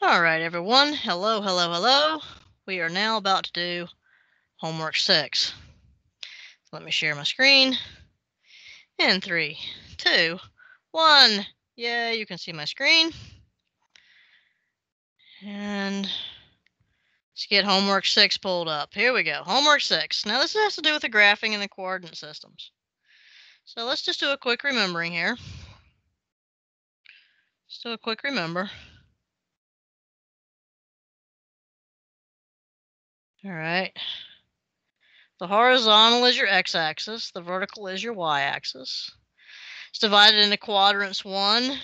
All right, everyone. Hello, hello, hello. We are now about to do homework 6. Let me share my screen. In 3, 2, 1. Yeah, you can see my screen. And let's get homework 6 pulled up. Here we go. Homework 6. Now, this has to do with the graphing and the coordinate systems. So let's just do a quick remembering here. Let's do a quick remember. All right. The horizontal is your x-axis. The vertical is your y-axis. It's divided into quadrants 1,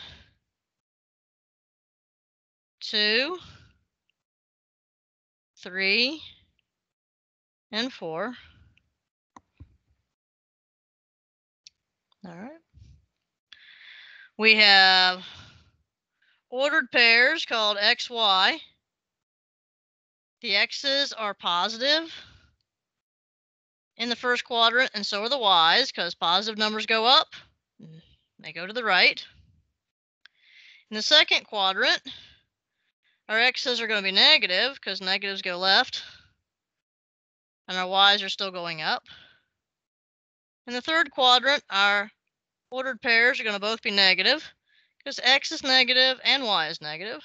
2, 3, and 4. All right. We have ordered pairs called x, y. The x's are positive in the first quadrant, and so are the y's, because positive numbers go up. They go to the right. In the second quadrant, our x's are going to be negative, because negatives go left, and our y's are still going up. In the third quadrant, our ordered pairs are going to both be negative, because x is negative and y is negative.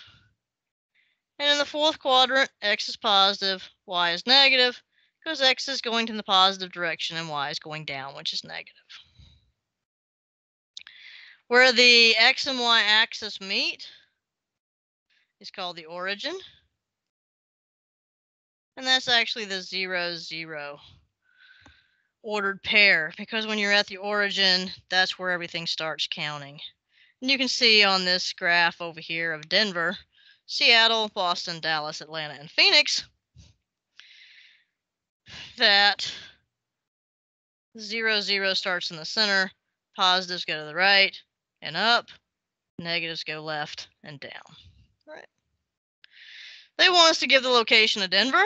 And in the fourth quadrant, x is positive, y is negative, because x is going in the positive direction and y is going down, which is negative. Where the x and y axis meet is called the origin. And that's actually the 0, 0 ordered pair, because when you're at the origin, that's where everything starts counting. And you can see on this graph over here of Denver, Seattle, Boston, Dallas, Atlanta, and Phoenix that 0, 0 starts in the center, positives go to the right and up, negatives go left and down. All right. They want us to give the location of Denver,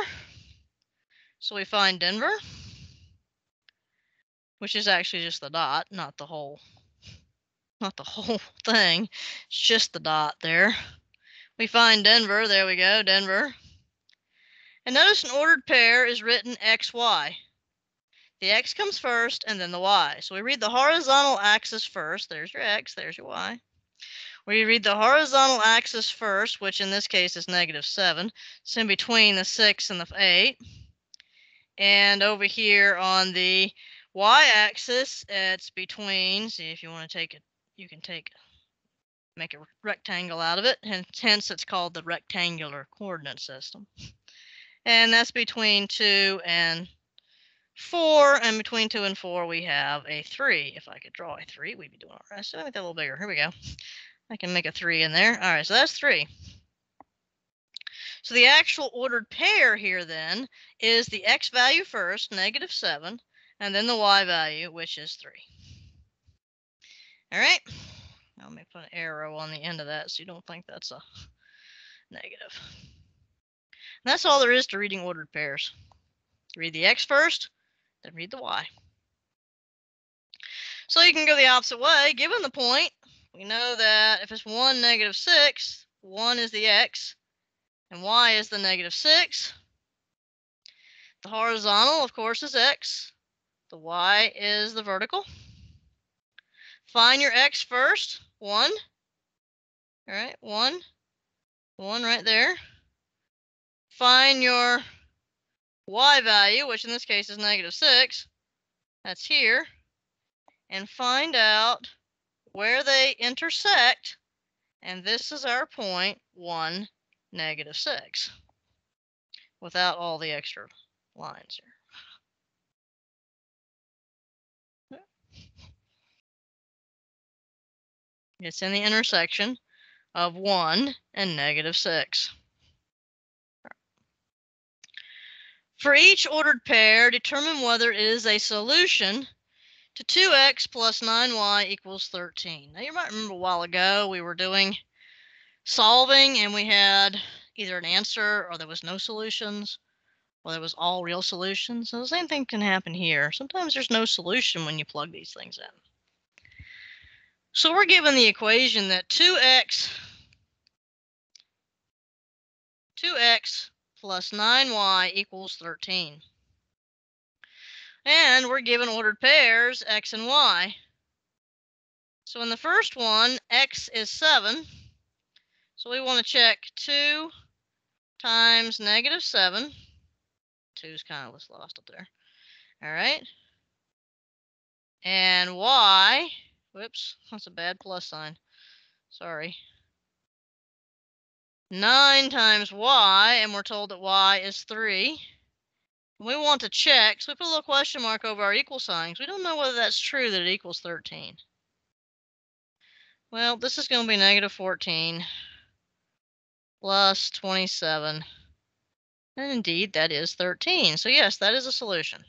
so we find Denver, which is actually just the dot, not the whole thing. It's just the dot there. We find Denver. There we go, Denver. And notice an ordered pair is written XY. The x comes first and then the y. So we read the horizontal axis first. There's your x, there's your y. We read the horizontal axis first, which in this case is -7. It's in between the 6 and the 8. And over here on the y-axis, it's between, see if you want to take it, you can make a rectangle out of it, and hence it's called the rectangular coordinate system. And that's between 2 and 4, and between 2 and 4 we have a 3. If I could draw a 3, we'd be doing all right. So let me make that a little bigger. Here we go. I can make a 3 in there. All right, so that's 3. So the actual ordered pair here then is the x value first, -7, and then the y value, which is 3. All right. Now let me put an arrow on the end of that so you don't think that's a negative. And that's all there is to reading ordered pairs. Read the x first, then read the y. So you can go the opposite way. Given the point, we know that if it's 1, -6, 1 is the x, and y is the -6. The horizontal, of course, is x. The y is the vertical. Find your x first, 1. All right, 1. 1 right there. Find your y value, which in this case is -6. That's here. And find out where they intersect. And this is our point, 1, -6. Without all the extra lines here. It's in the intersection of 1 and -6. For each ordered pair, determine whether it is a solution to 2x plus 9y equals 13. Now you might remember a while ago we were doing solving and we had either an answer or there was no solutions, or there was all real solutions. So the same thing can happen here. Sometimes there's no solution when you plug these things in. So we're given the equation that 2x 2x plus 9y equals 13. And we're given ordered pairs, x and y. So in the first one, x is 7. So we want to check 2 times negative 7. 2 is kind of lost up there. All right. And y, whoops, that's a bad plus sign. Sorry. 9 times y, and we're told that y is 3. We want to check, so we put a little question mark over our equal sign, because we don't know whether that's true that it equals 13. Well, this is going to be negative 14 plus 27. And indeed, that is 13. So yes, that is a solution.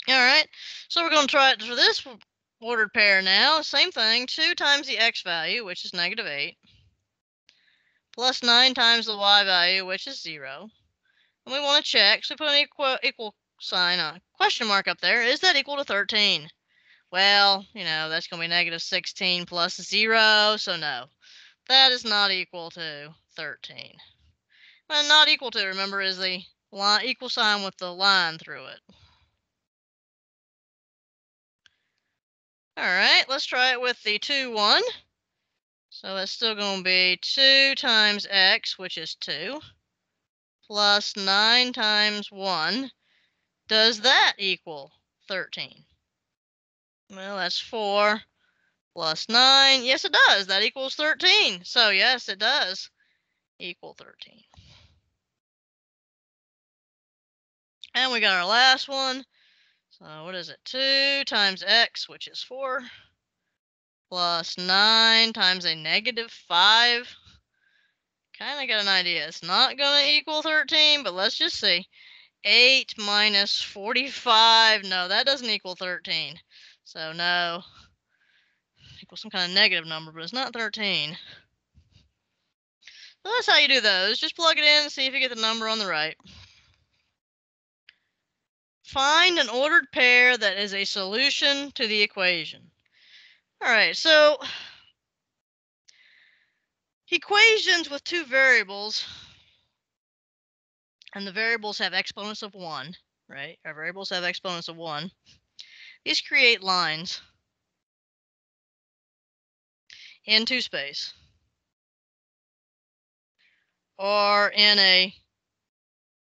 All right, so we're going to try it for this ordered pair now. Same thing, 2 times the x value, which is negative 8, plus 9 times the y value, which is 0. And we want to check, so we put an equal sign, a question mark up there. Is that equal to 13? Well, that's going to be negative 16 plus 0, so no. That is not equal to 13. And not equal to, remember, is the equal sign with the line through it. All right, let's try it with the 2, 1. So that's still going to be 2 times x, which is 2, plus 9 times 1. Does that equal 13? Well, that's 4 plus 9. Yes, it does. That equals 13. So yes, it does equal 13. And we got our last one. So what is it? 2 times x, which is 4, plus 9 times a negative 5. Kind of got an idea. It's not going to equal 13, but let's just see. 8 minus 45. No, that doesn't equal 13. So no. Equals some kind of negative number, but it's not 13. So that's how you do those. Just plug it in and see if you get the number on the right. Find an ordered pair that is a solution to the equation. All right, so equations with two variables, and the variables have exponents of 1, right? Our variables have exponents of 1. These create lines into space or in a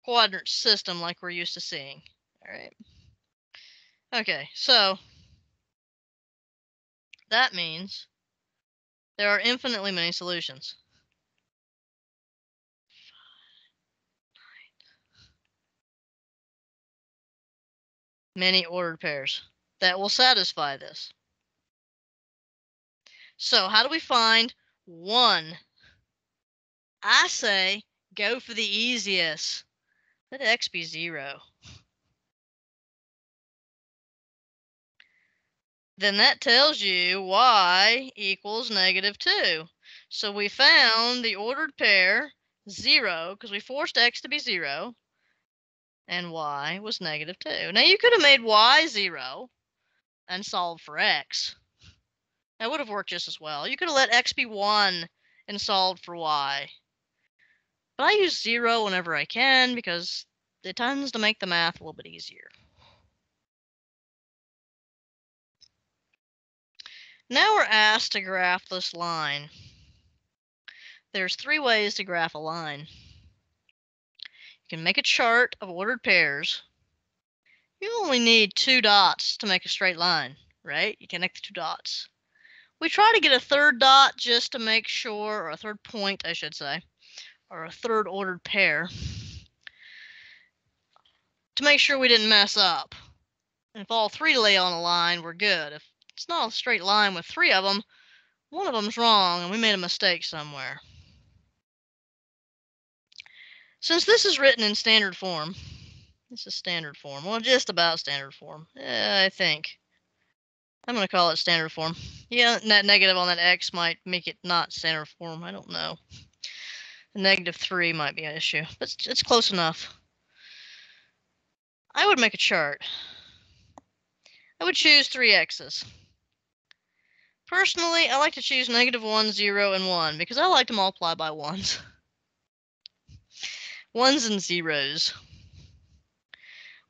quadrant system like we're used to seeing. All right. Okay, so that means there are infinitely many solutions. Many ordered pairs that will satisfy this. So how do we find one? I say go for the easiest. Let x be 0. Then that tells you y equals negative 2. So we found the ordered pair 0 because we forced x to be 0 and y was negative 2. Now you could have made y 0 and solved for x. That would have worked just as well. You could have let x be 1 and solved for y. But I use 0 whenever I can because it tends to make the math a little bit easier. Now we're asked to graph this line. There's 3 ways to graph a line. You can make a chart of ordered pairs. You only need 2 dots to make a straight line, right? You connect the 2 dots. We try to get a third dot just to make sure, or a third point, I should say, or a third ordered pair, to make sure we didn't mess up. And if all 3 lay on a line, we're good. If it's not a straight line with 3 of them, one of them's wrong and we made a mistake somewhere. Since this is written in standard form, this is standard form. Well, just about standard form, I think. I'm going to call it standard form. Yeah, that negative on that x might make it not standard form. I don't know. The negative 3 might be an issue, but it's close enough. I would make a chart. I would choose 3 x's. Personally, I like to choose -1, 0, and 1 because I like to multiply by ones. Ones and zeros.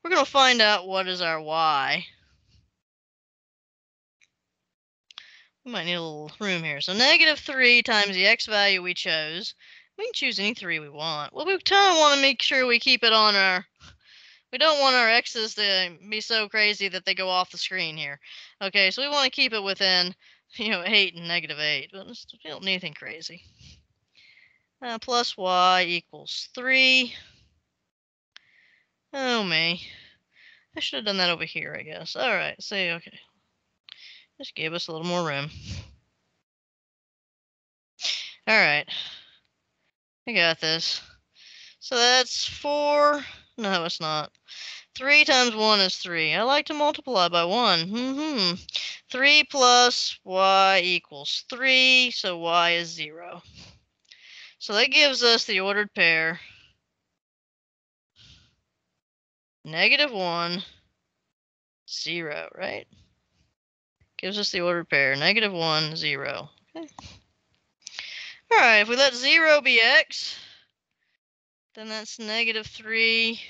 We're going to find out what is our y. We might need a little room here. So -3 times the x value we chose. We can choose any 3 we want. Well, we kind of want to make sure we keep it on our... We don't want our x's to be so crazy that they go off the screen here. Okay, so we want to keep it within, 8 and -8. But we don't need anything crazy. Plus y equals 3. Oh, me. I should have done that over here, I guess. All right, okay. Just gave us a little more room. All right. I got this. So that's 4. No, it's not. 3 times 1 is 3. I like to multiply by 1. 3 plus y equals 3, so y is 0. So that gives us the ordered pair -1, 0, right? Gives us the ordered pair -1, 0. Okay. All right, if we let 0 be x, then that's -3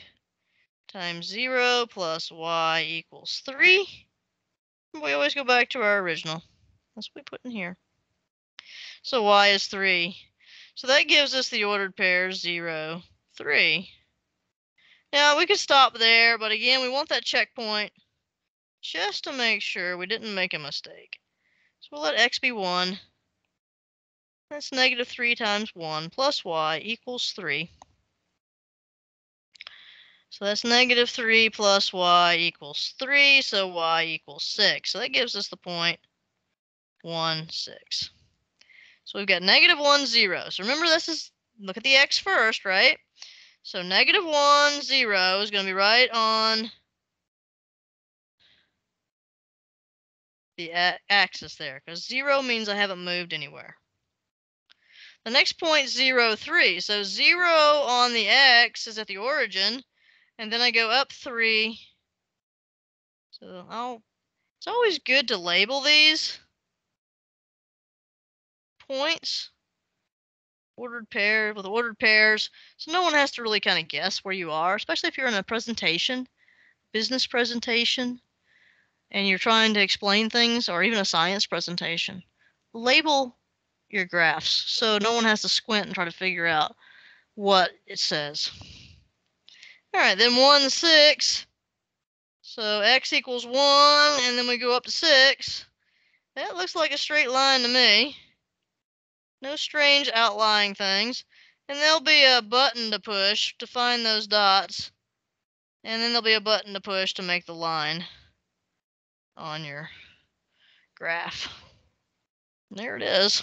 times 0 plus y equals 3. We always go back to our original. That's what we put in here. So y is 3. So that gives us the ordered pair 0, 3. Now we could stop there, but again, we want that checkpoint just to make sure we didn't make a mistake. So we'll let x be 1. That's -3 times 1 plus y equals 3. So that's -3 plus y equals 3, so y equals 6. So that gives us the point 1, 6. So we've got -1, 0. So remember, look at the x first, right? So -1, 0 is going to be right on the axis there, because 0 means I haven't moved anywhere. The next point, 0, 3. So 0 on the x is at the origin, and then I go up 3. So it's always good to label these points. Ordered pair with ordered pairs, so no one has to really kind of guess where you are, especially if you're in a presentation, business presentation, and you're trying to explain things, or even a science presentation. Label your graphs so no one has to squint and try to figure out what it says. All right, then 1, 6. So x equals 1, and then we go up to 6. That looks like a straight line to me. No strange outlying things. And there'll be a button to push to find those dots. And then there'll be a button to push to make the line on your graph. There it is.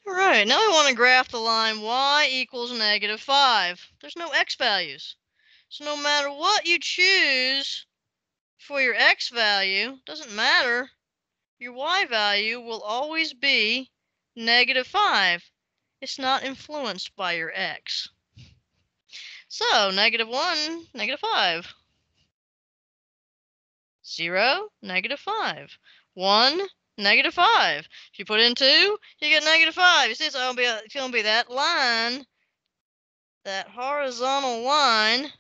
All right, now we want to graph the line y equals -5. There's no x values. So no matter what you choose for your x value, doesn't matter, your y value will always be -5. It's not influenced by your x. So -1, -5. 0, -5. 1, -5. If you put in 2, you get -5. You see, it's going to be that line, that horizontal line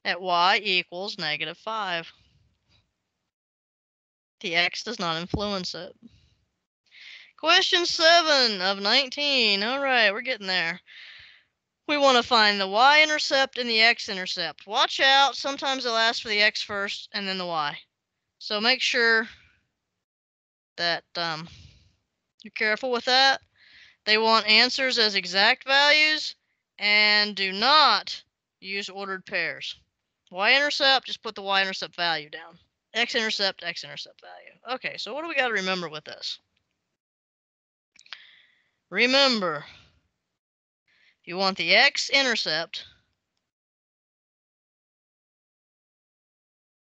at y equals -5. The x does not influence it. Question 7 of 19. All right, we're getting there. We want to find the y-intercept and the x-intercept. Watch out, sometimes they'll ask for the x first and then the y. So make sure that you're careful with that. They want answers as exact values, and do not use ordered pairs. Y-intercept, just put the y-intercept value down. X-intercept, x-intercept value. Okay, so what do we got to remember with this? Remember, if you want the x-intercept,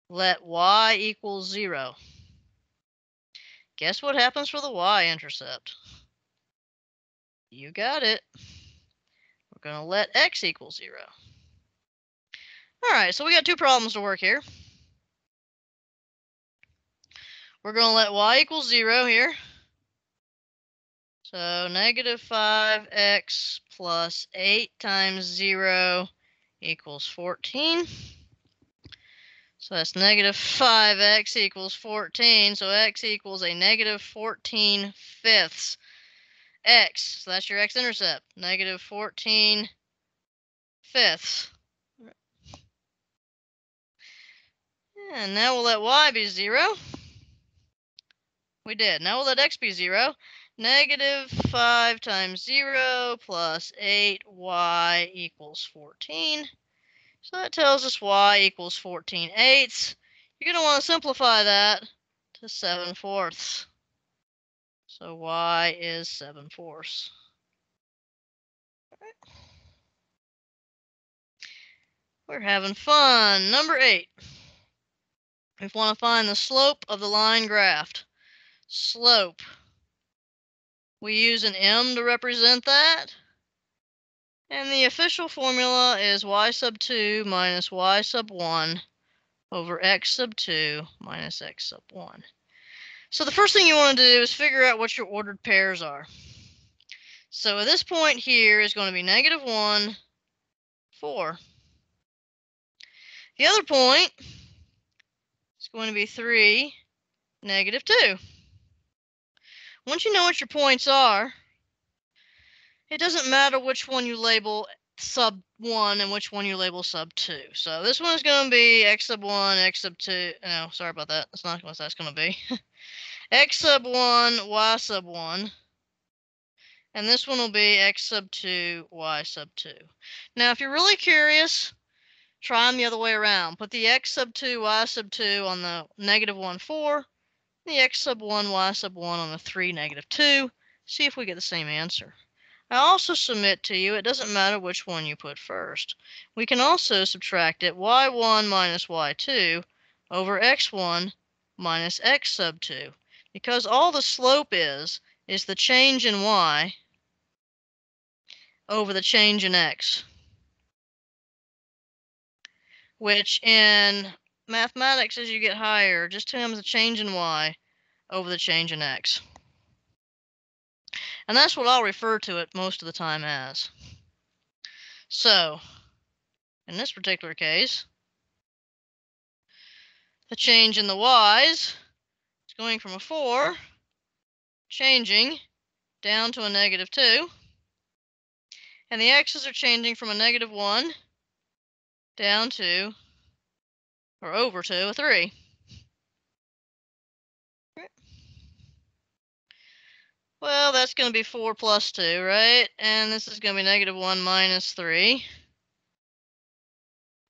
let y equal 0. Guess what happens for the y-intercept? You got it. We're going to let x equal 0. All right, so we got two problems to work here. we're going to let y equal 0 here. So negative 5x plus 8 times 0 equals 14. So that's negative 5x equals 14. So x equals a negative 14 fifths. X, so that's your x-intercept, negative 14 fifths. And now we'll let y be 0. We did. Now we'll let x be 0. Negative 5 times 0 plus 8y equals 14. So that tells us y equals 14 eighths. You're going to want to simplify that to 7 fourths. So y is 7 fourths. We're having fun. Number 8. We want to find the slope of the line graphed. Slope. We use an m to represent that. And the official formula is y sub 2 minus y sub 1 over x sub 2 minus x sub 1. So the first thing you want to do is figure out what your ordered pairs are. So at this point here is going to be negative 1, 4. The other point is going to be 3, negative 2. Once you know what your points are, it doesn't matter which one you label sub 1 and which one you label sub 2. So this one is going to be x sub 1, x sub 2. No, sorry about that. That's not what that's going to be. X sub 1, y sub 1. And this one will be x sub 2, y sub 2. Now, if you're really curious, try them the other way around. Put the x sub 2, y sub 2 on the negative 1, 4. The x sub 1, y sub 1 on the 3, negative 2. See if we get the same answer. I also submit to you it doesn't matter which one you put first. We can also subtract it y1 minus y2 over x1 minus x sub 2. Because all the slope is the change in y over the change in x, which in mathematics, as you get higher, just becomes the change in y over the change in x. And that's what I'll refer to it most of the time as. So, in this particular case, the change in the y's is going from a 4, changing down to a negative 2. And the x's are changing from a negative 1 down to, or over to, a 3. Well, that's going to be 4 plus 2, right? And this is going to be negative 1 minus 3.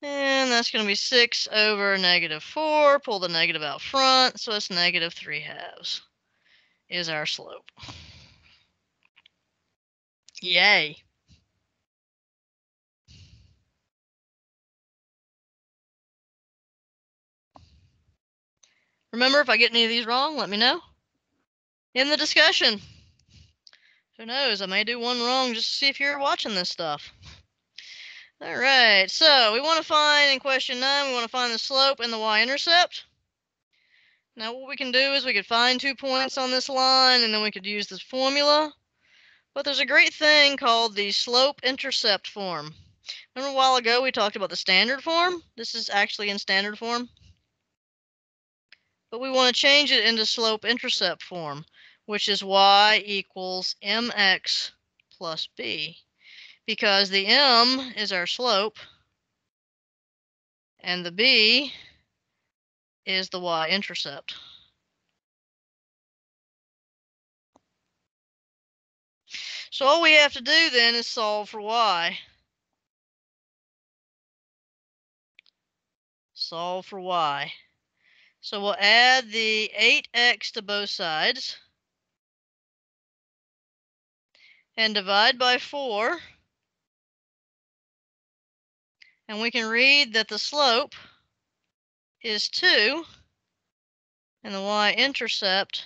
And that's going to be 6 over negative 4. Pull the negative out front, so it's negative 3/2 is our slope. Yay. Remember, if I get any of these wrong, let me know in the discussion. Who knows, I may do one wrong just to see if you're watching this stuff. All right, so we want to find, in question 9, we want to find the slope and the y-intercept. Now what we can do is we could find 2 points on this line, and then we could use this formula. But there's a great thing called the slope-intercept form. Remember a while ago we talked about the standard form? This is actually in standard form. But we want to change it into slope-intercept form, which is y equals mx plus b. Because the m is our slope, and the b is the y-intercept. So all we have to do then is solve for y. Solve for y. So we'll add the 8x to both sides and divide by 4. And we can read that the slope is 2 and the y-intercept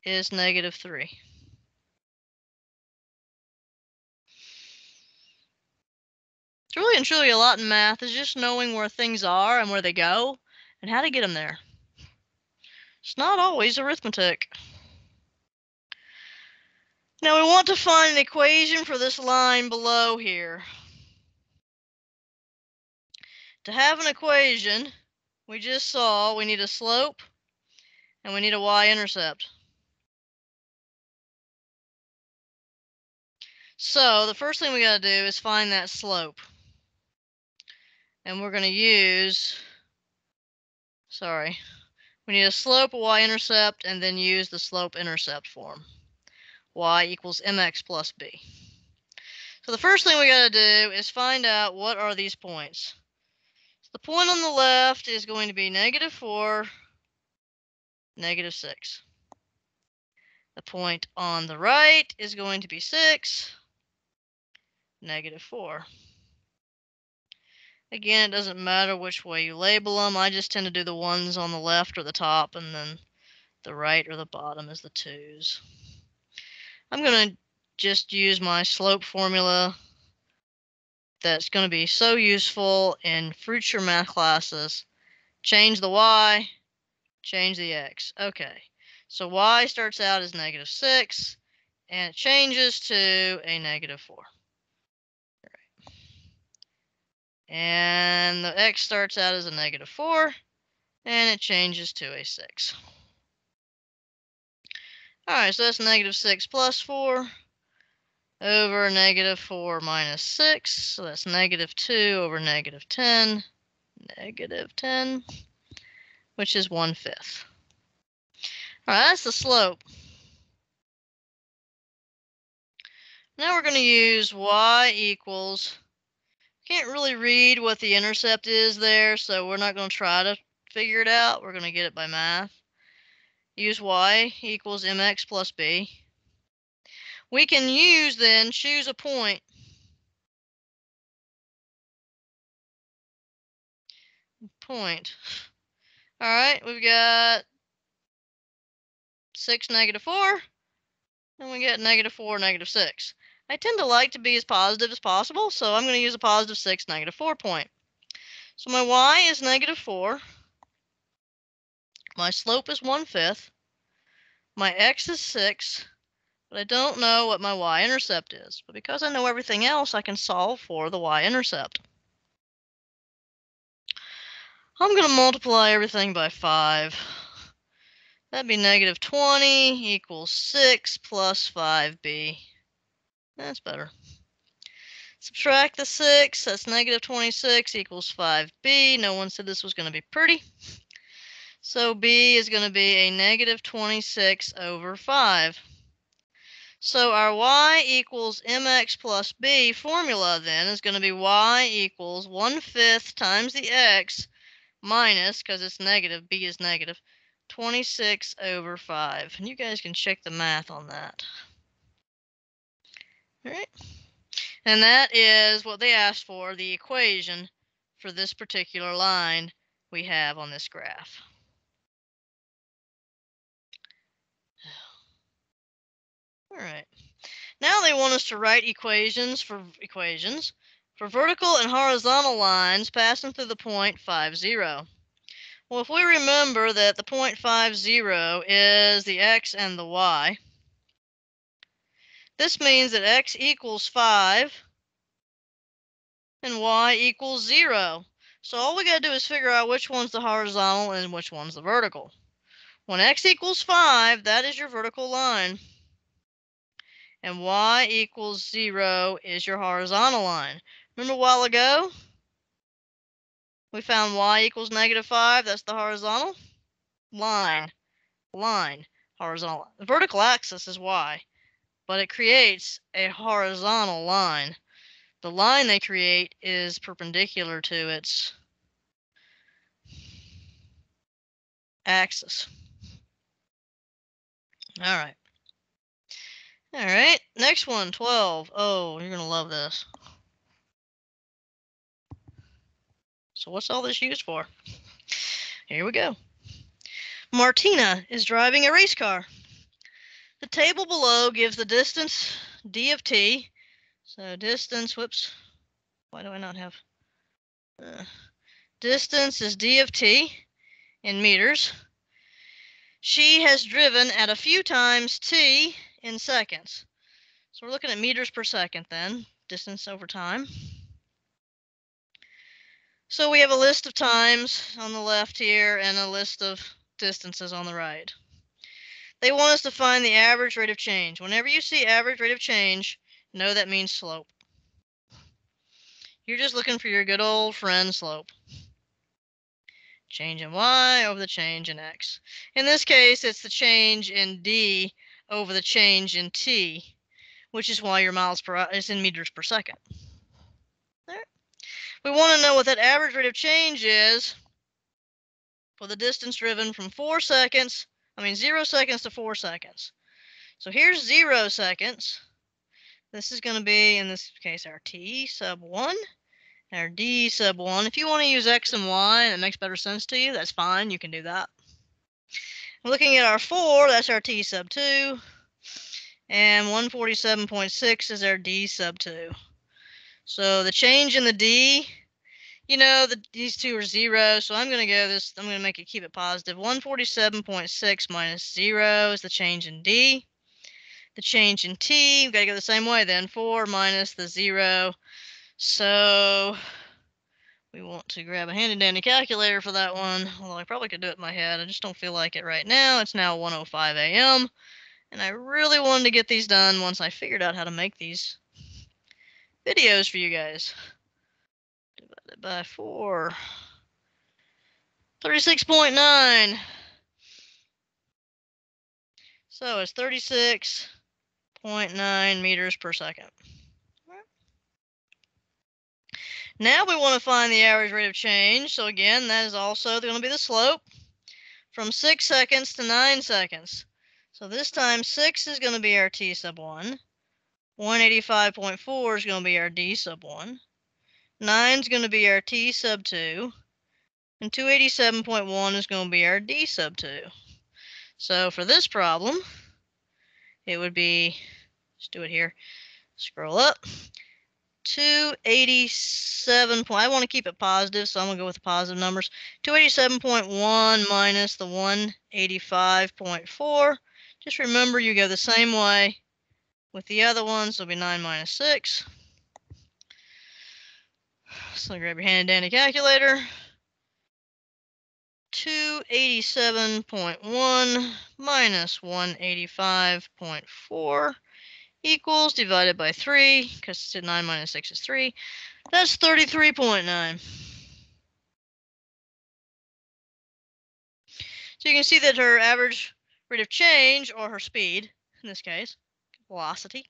is negative 3. It's really and truly a lot in math is just knowing where things are and where they go and how to get them there. It's not always arithmetic. Now we want to find an equation for this line below here. To have an equation, we just saw we need a slope and we need a y-intercept. So the first thing we got to do is find that slope. And we're going to use, we need a slope, a y-intercept, and then use the slope-intercept form. Y equals mx plus b. So the first thing we got to do is find out what are these points. So the point on the left is going to be -4, -6. The point on the right is going to be 6, -4. Again, it doesn't matter which way you label them. I just tend to do the ones on the left or the top, and then the right or the bottom is the 2's. I'm going to just use my slope formula that's going to be so useful in future math classes. Change the y, change the x. Okay, so y starts out as -6, and it changes to a -4. Right. And the x starts out as a -4, and it changes to a 6. Alright, so that's -6 plus 4 over -4 minus 6. So that's -2 over -10, -10, which is 1/5. Alright, that's the slope. Now we're going to use y equals, can't really read what the intercept is there, so we're not going to try to figure it out. We're going to get it by math. Use y equals mx plus b. We can use then, choose a point. Alright, we've got 6, -4, and we get -4, -6. I tend to like to be as positive as possible, so I'm going to use a positive 6, -4 point. So my y is -4. My slope is 1/5. My x is 6, but I don't know what my y-intercept is. But because I know everything else, I can solve for the y-intercept. I'm going to multiply everything by 5. That'd be -20 equals 6 plus 5b. That's better. Subtract the 6, that's -26 equals 5b. No one said this was going to be pretty. So b is going to be a -26 over 5. So our y equals mx plus b formula then is going to be y equals 1/5 times the x minus, because it's negative, b is negative, 26 over 5. And you guys can check the math on that. All right. And that is what they asked for, the equation for this particular line we have on this graph. All right. Now they want us to write equations for vertical and horizontal lines passing through the point 5, 0. Well, if we remember that the point 5, 0 is the x and the y, this means that x equals 5 and y equals 0. So all we got to do is figure out which one's the horizontal and which one's the vertical. When x equals 5, that is your vertical line. And y equals 0 is your horizontal line. Remember a while ago? We found y equals -5. That's the horizontal line. Horizontal. The vertical axis is y, but it creates a horizontal line. The line they create is perpendicular to its axis. All right. All right. Next one, 12. Oh, you're going to love this. So what's all this used for? Here we go. Martina is driving a race car. The table below gives the distance d of t. So distance, whoops. Why do I not have? Distance is d of t in meters. She has driven at a few times t in seconds. So we're looking at meters per second then, distance over time. So we have a list of times on the left here and a list of distances on the right. They want us to find the average rate of change. Whenever you see average rate of change, know that means slope. You're just looking for your good old friend slope. Change in y over the change in x. In this case, it's the change in d over the change in t, which is why your miles per hour is in meters per second. There. We want to know what that average rate of change is for the distance driven from 0 seconds to 4 seconds. So here's 0 seconds. This is going to be, in this case, our t sub 1, our d sub 1. If you want to use x and y and it makes better sense to you, that's fine. You can do that. Looking at our 4, that's our t sub 2. And 147.6 is our d sub 2. So the change in the d, these two are 0, so I'm going to keep it positive. 147.6 minus 0 is the change in d. The change in t, we've got to go the same way then. 4 minus the 0. So we want to grab a handy dandy calculator for that one. Although I probably could do it in my head. I just don't feel like it right now. It's now 1:05 a.m. And I really wanted to get these done once I figured out how to make these videos for you guys. Divided by 4. 36.9. So it's 36.9 meters per second. Now we want to find the average rate of change. So again, that is also going to be the slope from 6 seconds to 9 seconds. So this time 6 is going to be our t sub 1. 185.4 is going to be our d sub 1. 9 is going to be our t sub 2. And 287.1 is going to be our d sub 2. So for this problem, it would be, let's do it here, scroll up, 287. I want to keep it positive, so I'm going to go with the positive numbers. 287.1 minus the 185.4. Just remember you go the same way with the other ones, so it'll be 9 minus 6. So grab your handy dandy calculator. 287.1 minus 185.4 equals, divided by 3, because 9 minus 6 is 3. That's 33.9. So you can see that her average rate of change, or her speed, in this case, velocity,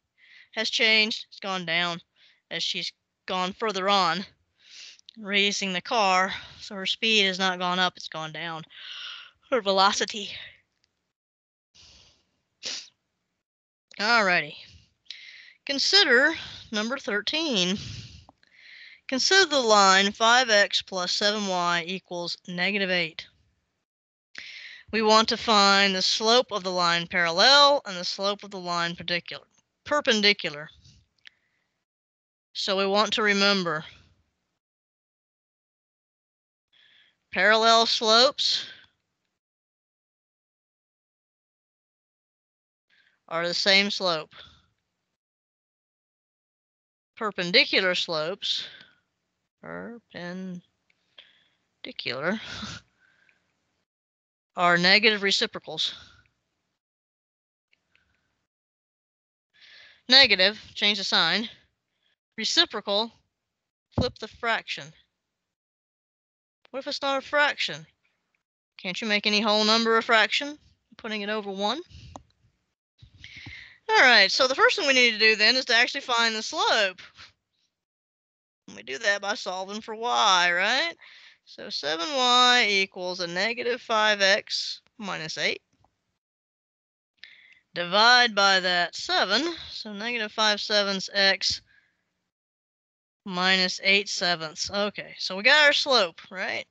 has changed. It's gone down as she's gone further on, racing the car. So her speed has not gone up, it's gone down. Her velocity. Alrighty. Consider number 13. Consider the line 5x plus 7y equals -8. We want to find the slope of the line parallel and the slope of the line perpendicular. So we want to remember parallel slopes are the same slope. Perpendicular slopes, are negative reciprocals. Negative, change the sign. Reciprocal, flip the fraction. What if it's not a fraction? Can't you make any whole number a fraction, putting it over 1? Alright, so the first thing we need to do then is to actually find the slope. And we do that by solving for y, right? So 7y equals a -5x minus 8. Divide by that 7, so -5/7 x minus 8/7. Okay, so we got our slope, right?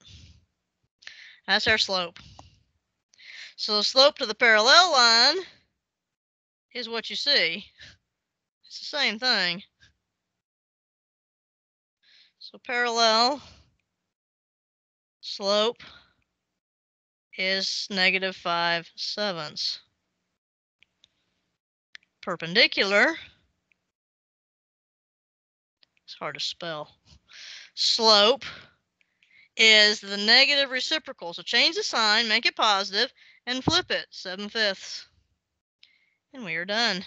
That's our slope. So the slope to the parallel line is what you see. It's the same thing. So parallel slope is negative 5/7. Perpendicular, it's hard to spell, slope is the negative reciprocal. So change the sign, make it positive, and flip it 7/5. And we are done.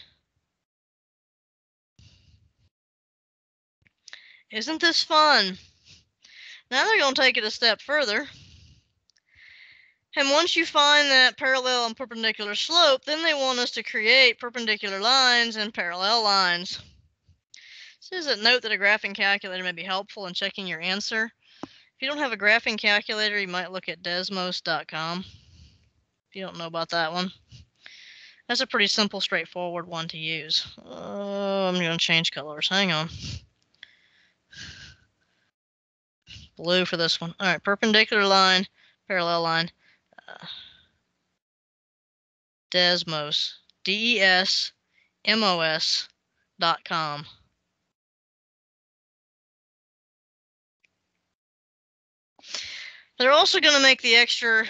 Isn't this fun? Now they're going to take it a step further. And once you find that parallel and perpendicular slope, then they want us to create perpendicular lines and parallel lines. Says that note that a graphing calculator may be helpful in checking your answer. If you don't have a graphing calculator, you might look at Desmos.com. If you don't know about that one. That's a pretty simple, straightforward one to use. I'm going to change colors. Hang on. Blue for this one. All right, perpendicular line, parallel line. Desmos. DESMOS.com. They're also going to make the extra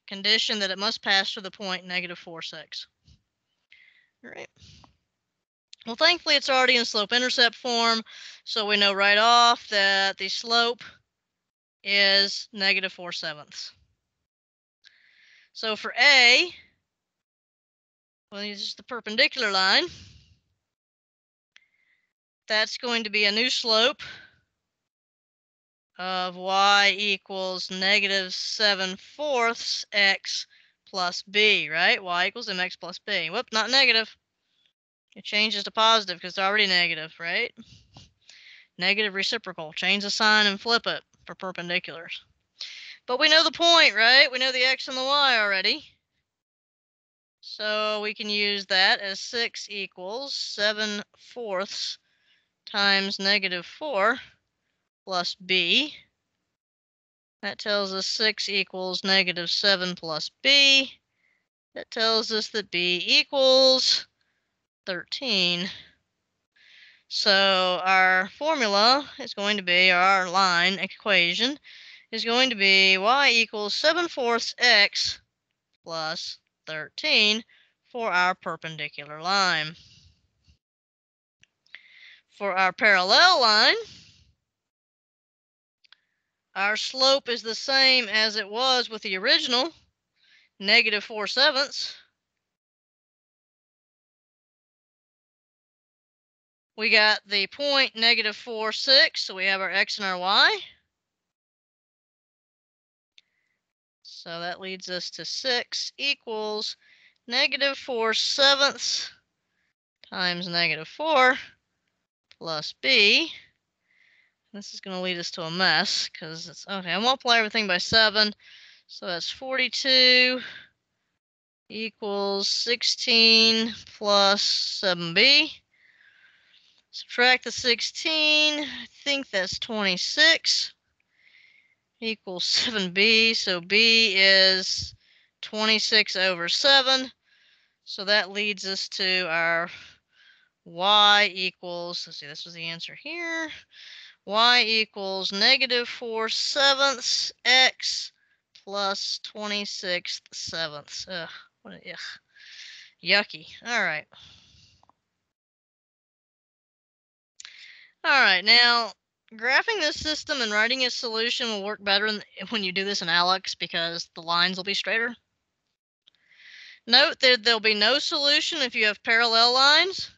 condition that it must pass through the point -4/6. All right. Well, thankfully, it's already in slope-intercept form, so we know right off that the slope is -4/7. So for A, we'll use the perpendicular line. That's going to be a new slope of y equals -7/4 x plus b, right? Y equals mx plus b. Whoop, not negative. It changes to positive because it's already negative, right? Negative reciprocal. Change the sign and flip it for perpendiculars. But we know the point, right? We know the x and the y already. So we can use that as 6 equals 7/4 times -4 plus b. That tells us 6 equals -7 plus b. That tells us that b equals 13. So our formula is going to be, our line equation is going to be y equals 7/4 x plus 13 for our perpendicular line. For our parallel line, our slope is the same as it was with the original, -4/7. We got the point -4/6, so we have our x and our y. So that leads us to 6 equals -4/7 times -4 plus b. This is going to lead us to a mess because it's okay. I'll multiply everything by 7. So that's 42 equals 16 plus 7b. Subtract the 16. I think that's 26 equals 7b. So b is 26/7. So that leads us to our y equals, let's see, this was the answer here. Y equals -4/7 x plus 26/7. Ugh, what a, ugh. Yucky. All right. All right, now graphing this system and writing its solution will work better when you do this in ALEKS because the lines will be straighter. Note that there'll be no solution if you have parallel lines,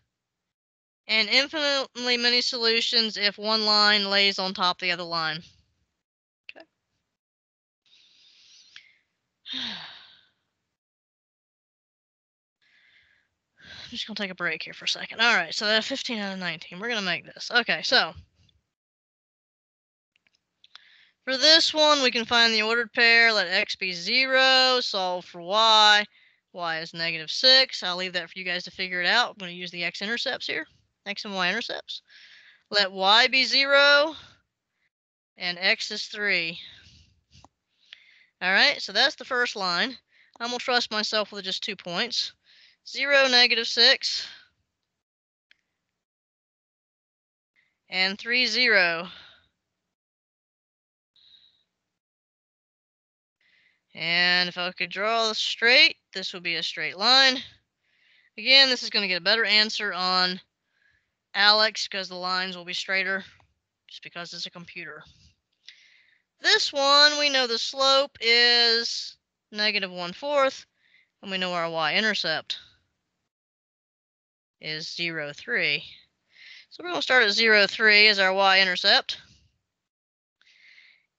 and infinitely many solutions if one line lays on top of the other line. Okay. I'm just going to take a break here for a second. All right, so that's 15 out of 19. We're going to make this. Okay, so for this one, we can find the ordered pair. Let x be 0. Solve for y. Y is -6. I'll leave that for you guys to figure it out. I'm going to use the x-intercepts here. X and y intercepts. Let y be 0. And x is 3. All right, so that's the first line. I'm going to trust myself with just 2 points. 0, -6. And 3, 0. And if I could draw straight, this would be a straight line. Again, this is going to get a better answer on Alex because the lines will be straighter just because it's a computer. This one, we know the slope is negative 1/4, and we know our y-intercept is 0, 3. So we're going to start at 0, 3 as our y-intercept.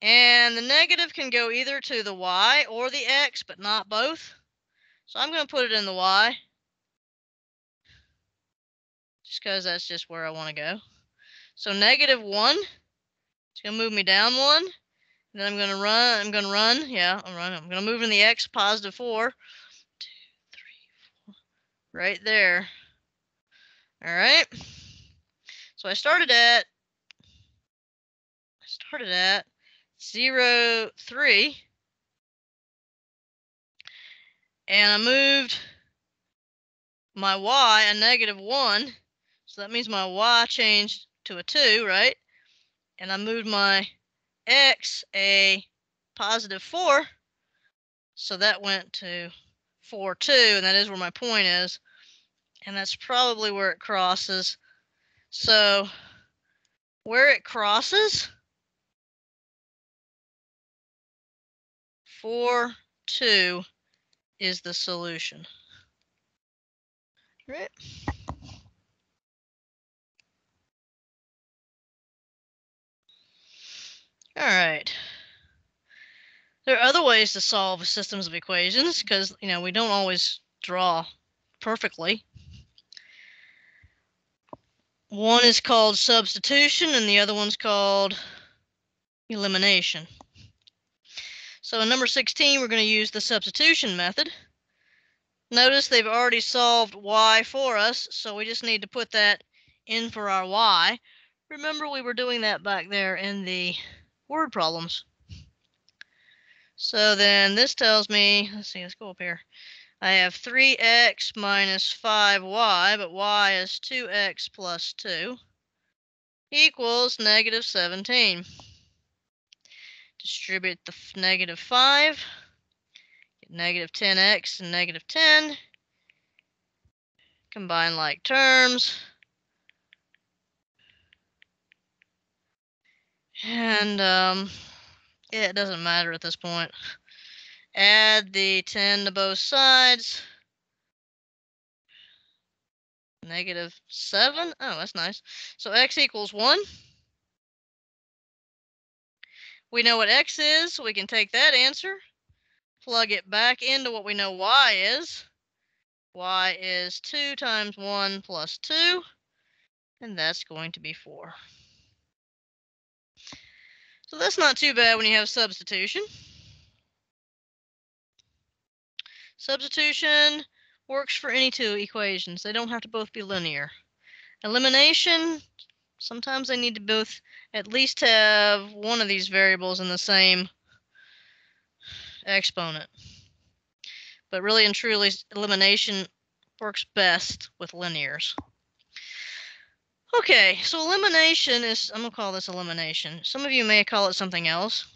And the negative can go either to the y or the x, but not both. So I'm going to put it in the y, just because that's just where I want to go. So negative 1, it's going to move me down 1. And then I'm going to run. Yeah, I'm going to move in the x, positive 4. 2, 3, 4. Right there. All right. So I started at 0, 3. And I moved my y a negative 1. So that means my y changed to a 2, right? And I moved my x a positive 4. So that went to 4, 2, and that is where my point is. And that's probably where it crosses. So where it crosses, 4, 2 is the solution. Right? All right. There are other ways to solve systems of equations because, we don't always draw perfectly. One is called substitution and the other one's called elimination. So in number 16, we're going to use the substitution method. Notice they've already solved y for us, so we just need to put that in for our y. Remember, we were doing that back there in the word problems. So then this tells me, let's go up here. I have 3x minus 5y, but y is 2x plus 2 equals negative 17. Distribute the negative 5, get negative 10x and negative 10. Combine like terms. And it doesn't matter at this point. Add the 10 to both sides. Negative 7. Oh, that's nice. So x equals 1. We know what x is, so we can take that answer, plug it back into what we know y is. Y is 2 times 1 plus 2, and that's going to be 4. So that's not too bad when you have substitution. Substitution works for any two equations. They don't have to both be linear. Elimination, sometimes they need to both at least have one of these variables in the same exponent. But really and truly, elimination works best with linears. Okay, so elimination is, I'm going to call this elimination. Some of you may call it something else.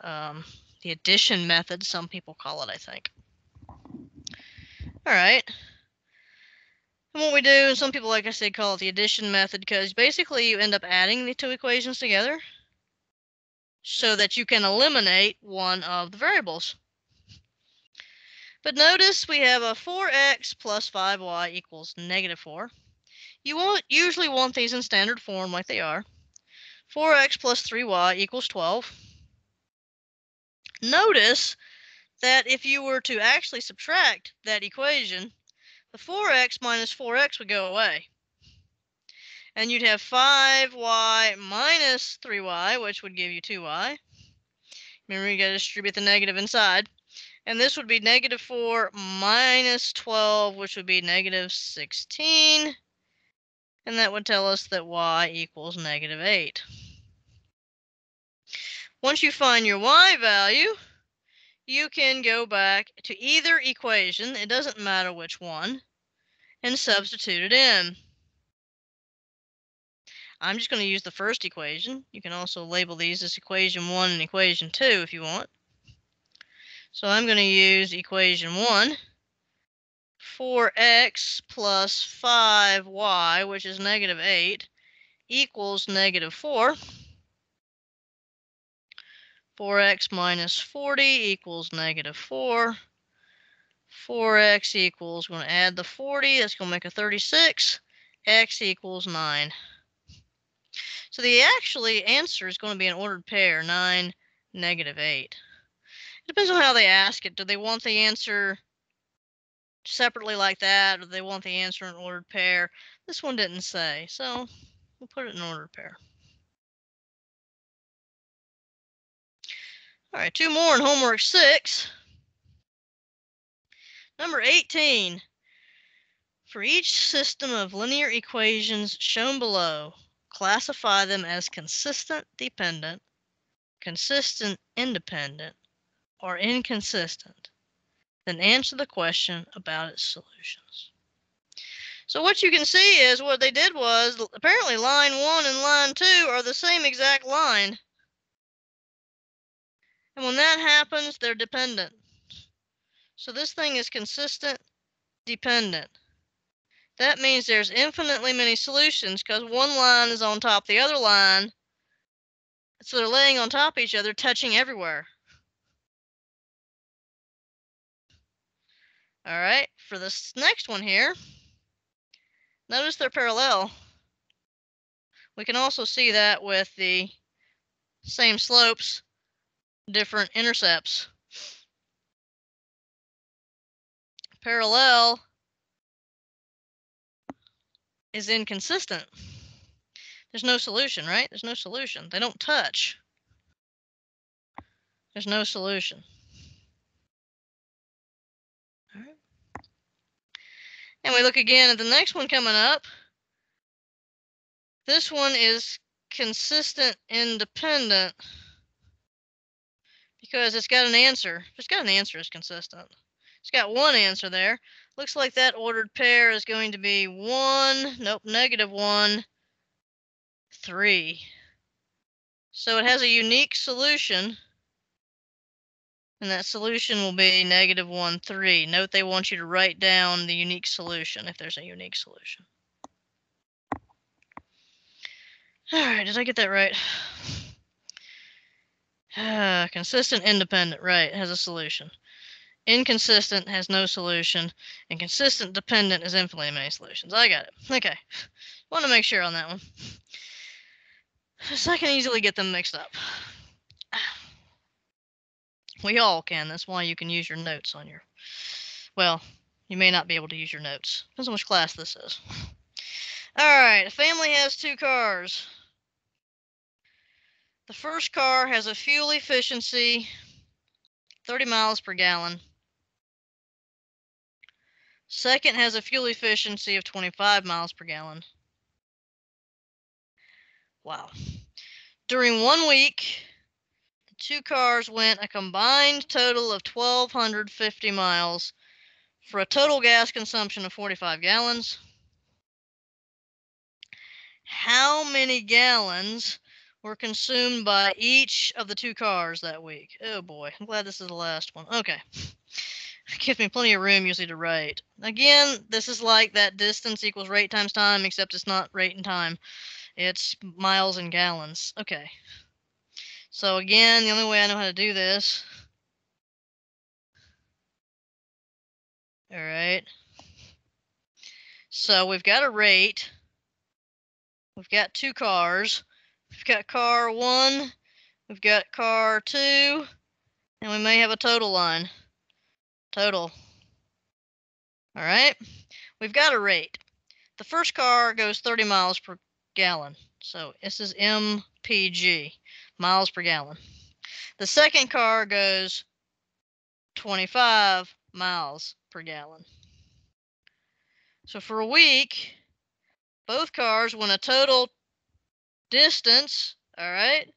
The addition method, some people call it, I think. All right. And what we do, some people, like I said, call it the addition method because basically you end up adding the two equations together so that you can eliminate one of the variables. But notice we have a 4x plus 5y equals negative 4. You won't usually want these in standard form like they are. 4x plus 3y equals 12. Notice that if you were to actually subtract that equation, the 4x minus 4x would go away. And you'd have 5y minus 3y, which would give you 2y. Remember, you got to distribute the negative inside. And this would be negative 4 minus 12, which would be negative 16. And that would tell us that y equals negative 8. Once you find your y value, you can go back to either equation, it doesn't matter which one, and substitute it in. I'm just going to use the first equation. You can also label these as equation 1 and equation 2 if you want. So I'm going to use equation 1, 4x plus 5y, which is negative 8, equals negative 4. 4x minus 40 equals negative 4. 4x equals, we're going to add the 40, that's going to make a 36. X equals 9. So the actually answer is going to be an ordered pair, 9, negative 8. It depends on how they ask it. Do they want the answer separately like that, or do they want the answer in ordered pair? This one didn't say, so we'll put it in ordered pair. All right, 2 more in homework 6. Number 18. For each system of linear equations shown below, classify them as consistent dependent, consistent independent, or inconsistent. Then answer the question about its solutions. So what you can see is what they did was, apparently line 1 and line 2 are the same exact line. And when that happens, they're dependent. So this thing is consistent dependent. That means there's infinitely many solutions because one line is on top of the other line. So they're laying on top of each other, touching everywhere. All right, for this next one here, notice they're parallel. We can also see that with the same slopes, different intercepts. Parallel is inconsistent. There's no solution, right? There's no solution. They don't touch. There's no solution. All right. And we look again at the next one coming up. This one is consistent independent because it's got an answer. If it's got an answer, it's consistent. It's got one answer there. Looks like that ordered pair is going to be 1, nope, negative 1, 3. So it has a unique solution, and that solution will be negative 1, 3. Note they want you to write down the unique solution if there's a unique solution. All right, did I get that right? Consistent independent, right, has a solution. Inconsistent has no solution, and consistent dependent is infinitely many solutions. I got it. Okay. Want to make sure on that one. So I can easily get them mixed up. We all can. That's why you can use your notes on your... Well, you may not be able to use your notes. Depends on which class this is. Alright, a family has 2 cars. The first car has a fuel efficiency 30 miles per gallon. Second has a fuel efficiency of 25 miles per gallon. Wow. During 1 week, the 2 cars went a combined total of 1,250 miles for a total gas consumption of 45 gallons. How many gallons were consumed by each of the 2 cars that week? Oh boy, I'm glad this is the last one. Okay. Gives me plenty of room usually to write. Again, this is like that distance equals rate times time, except it's not rate and time. It's miles and gallons. Okay. So again, the only way I know how to do this. All right. So we've got a rate. We've got 2 cars. We've got car 1. We've got car 2. And we may have a total line. Total. All right. We've got a rate. The first car goes 30 miles per gallon. So this is MPG, miles per gallon. The second car goes 25 miles per gallon. So for a week, both cars went a total distance, all right,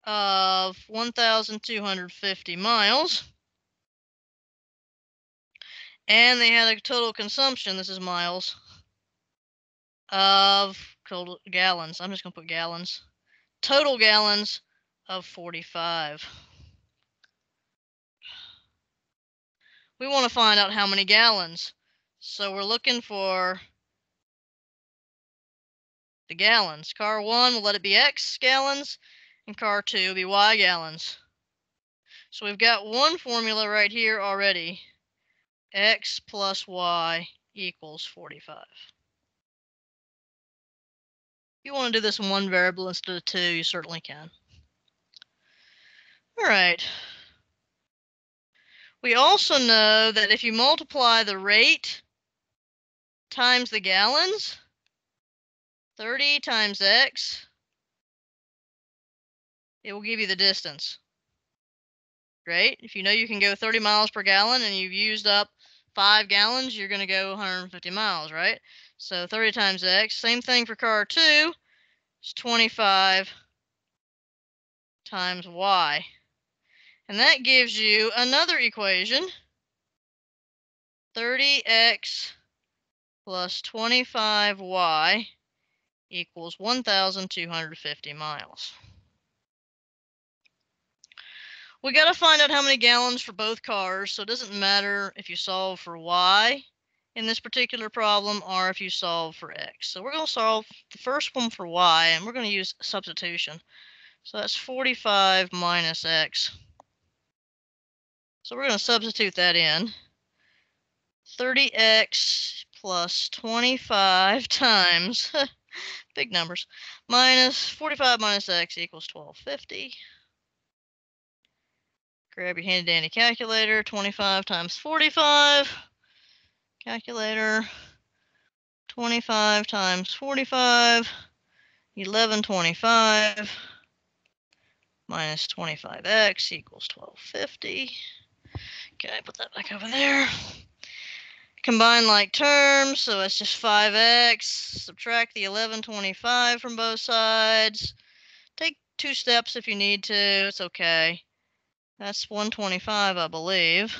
of 1,250 miles. And they had a total consumption, this is miles, of total gallons. I'm just going to put gallons. Total gallons of 45. We want to find out how many gallons. So we're looking for the gallons. Car 1, we'll let it be X gallons, and car 2 will be Y gallons. So we've got one formula right here already. X plus Y equals 45. If you want to do this in one variable instead of two, you certainly can. All right. We also know that if you multiply the rate times the gallons, 30 times X, it will give you the distance. Great. If you know you can go 30 miles per gallon and you've used up 5 gallons, you're going to go 150 miles, right? So 30 times X. Same thing for car 2. It's 25 times Y. And that gives you another equation. 30X plus 25Y equals 1,250 miles. We got to find out how many gallons for both cars, so it doesn't matter if you solve for Y in this particular problem or if you solve for X. So we're going to solve the first one for Y, and we're going to use substitution. So that's 45 minus X. So we're going to substitute that in. 30X plus 25 times, big numbers, minus 45 minus X equals 1250. Grab your handy dandy calculator. 25 times 45. Calculator. 25 times 45. 1125 minus 25x equals 1250. Okay, put that back over there. Combine like terms, so it's just 5x. Subtract the 1125 from both sides. Take 2 steps if you need to. It's okay. That's 125, I believe.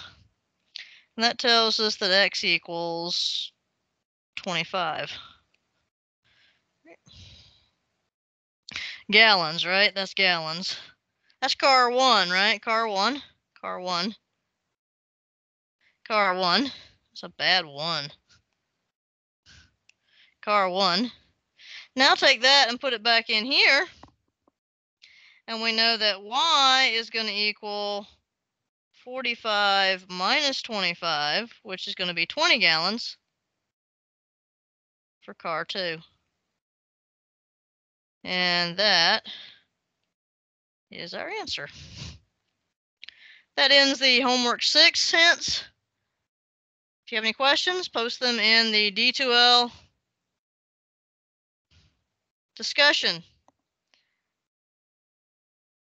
And that tells us that x equals 25. Gallons, right? That's gallons. That's car 1, right? Car 1. Car 1. Car 1. That's a bad one. Car 1. Now take that and put it back in here. And we know that y is going to equal 45 minus 25, which is going to be 20 gallons for car 2. And that is our answer. That ends the homework 6 hints. If you have any questions, post them in the D2L discussion.